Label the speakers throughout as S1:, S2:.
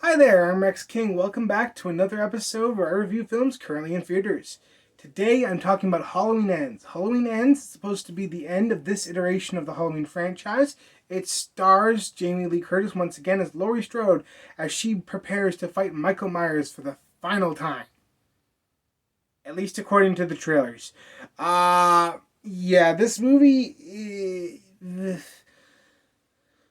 S1: Hi there, I'm Rex King. Welcome back to another episode where I review films currently in theaters. Today I'm talking about Halloween Ends. Halloween Ends is supposed to be the end of this iteration of the Halloween franchise. It stars Jamie Lee Curtis once again as Laurie Strode as she prepares to fight Michael Myers for the final time. At least according to the trailers. This movie.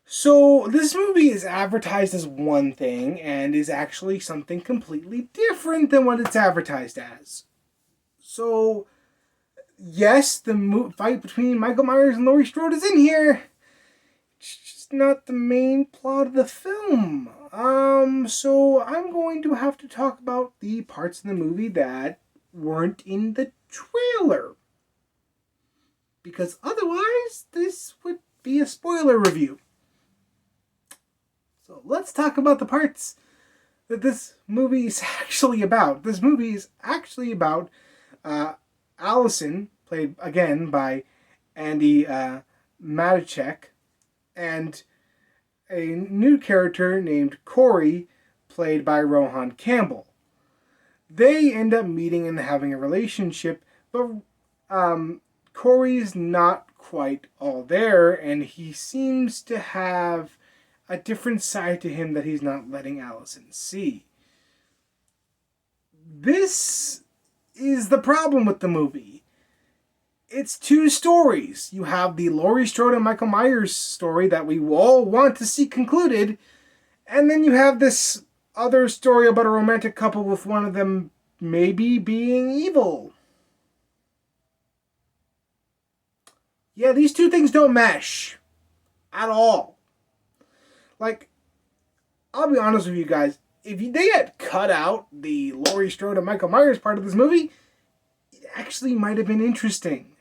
S1: So, this movie is advertised as one thing and is actually something completely different than what it's advertised as. So, yes, the fight between Michael Myers and Laurie Strode is in here. It's just not the main plot of the film. So I'm going to have to talk about the parts of the movie that weren't in the trailer. Because otherwise, this would be a spoiler review. So let's talk about the parts that this movie is actually about. This movie is actually about Allison, played again by Andy Matichak, and a new character named Corey, played by Rohan Campbell. They end up meeting and having a relationship, but Corey's not quite all there, and he seems to have a different side to him that he's not letting Allison see. This is the problem with the movie. It's two stories. You have the Laurie Strode and Michael Myers story that we all want to see concluded, and then you have this other story about a romantic couple with one of them maybe being evil. Yeah, these two things don't mesh at all. Like, I'll be honest with you guys, if they had cut out the Laurie Strode and Michael Myers part of this movie, it actually might have been interesting.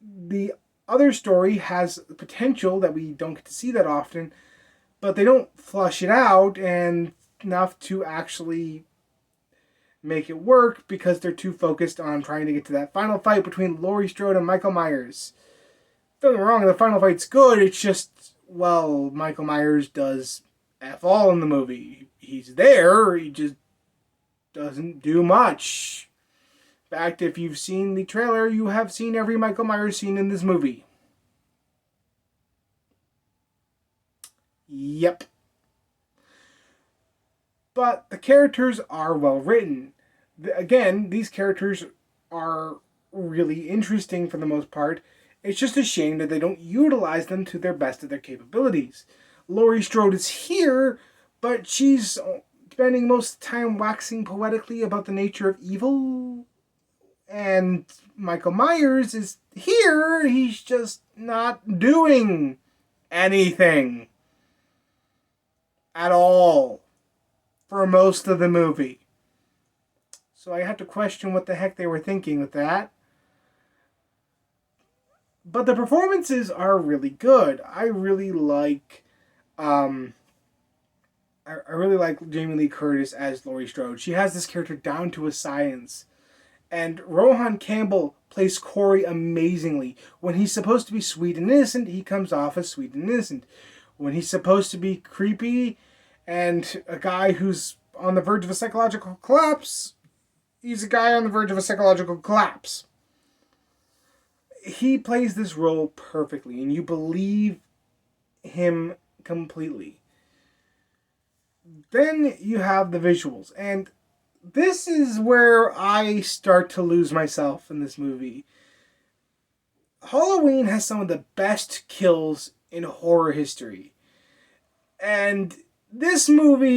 S1: The other story has potential that we don't get to see that often, but they don't flush it out and enough to actually make it work because they're too focused on trying to get to that final fight between Laurie Strode and Michael Myers. Don't get me wrong, the final fight's good, it's just, well, Michael Myers does F all in the movie. He's there, he just doesn't do much. In fact, if you've seen the trailer, you have seen every Michael Myers scene in this movie. Yep. But the characters are well written. Again, these characters are really interesting for the most part. It's just a shame that they don't utilize them to their best of their capabilities. Laurie Strode is here, but she's spending most of the time waxing poetically about the nature of evil. And Michael Myers is here, he's just not doing anything at all for most of the movie. So I have to question what the heck they were thinking with that. But the performances are really good. I really like Jamie Lee Curtis as Laurie Strode. She has this character down to a science. And Rohan Campbell plays Corey amazingly. When he's supposed to be sweet and innocent, he comes off as sweet and innocent. When he's supposed to be creepy and a guy who's on the verge of a psychological collapse, he's a guy on the verge of a psychological collapse. He plays this role perfectly, and you believe him completely. Then you have the visuals, and this is where I start to lose myself in this movie. Halloween has some of the best kills in horror history. And this movie,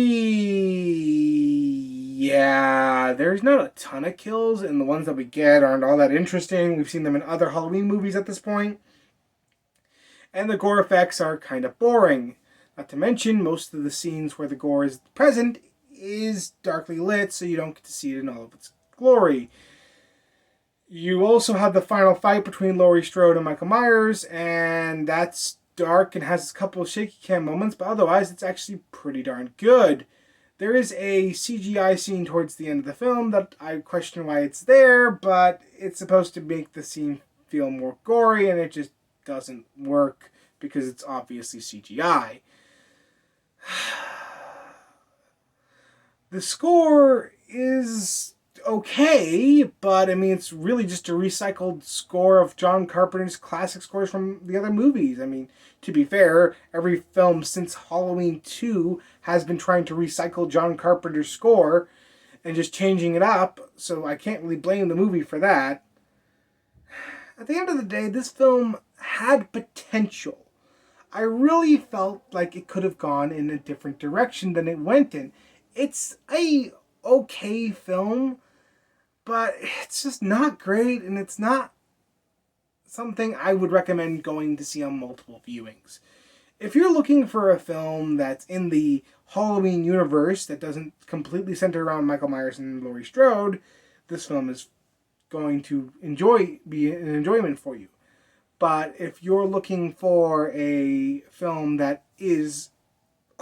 S1: yeah, there's not a ton of kills, and the ones that we get aren't all that interesting. We've seen them in other Halloween movies at this point. And the gore effects are kind of boring. Not to mention, most of the scenes where the gore is present is darkly lit, so you don't get to see it in all of its glory. You also have the final fight between Laurie Strode and Michael Myers, and that's dark and has a couple of shaky cam moments, but otherwise it's actually pretty darn good. There is a CGI scene towards the end of the film that I question why it's there, but it's supposed to make the scene feel more gory, and it just doesn't work because it's obviously CGI. The score is okay, but I mean, it's really just a recycled score of John Carpenter's classic scores from the other movies. I mean, to be fair, every film since Halloween 2 has been trying to recycle John Carpenter's score and just changing it up, so I can't really blame the movie for that. At the end of the day, this film had potential. I really felt like it could have gone in a different direction than it went in. It's a okay film, but it's just not great, and it's not something I would recommend going to see on multiple viewings. If you're looking for a film that's in the Halloween universe that doesn't completely center around Michael Myers and Laurie Strode, this film is going to be an enjoyment for you. But if you're looking for a film that is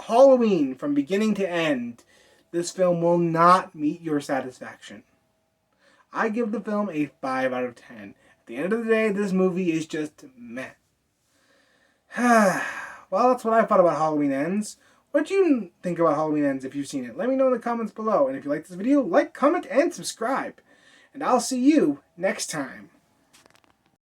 S1: Halloween from beginning to end, this film will not meet your satisfaction. I give the film a 5 out of 10. At the end of the day, this movie is just meh. Well, that's what I thought about Halloween Ends. What do you think about Halloween Ends if you've seen it? Let me know in the comments below. And if you like this video, like, comment, and subscribe. And I'll see you next time.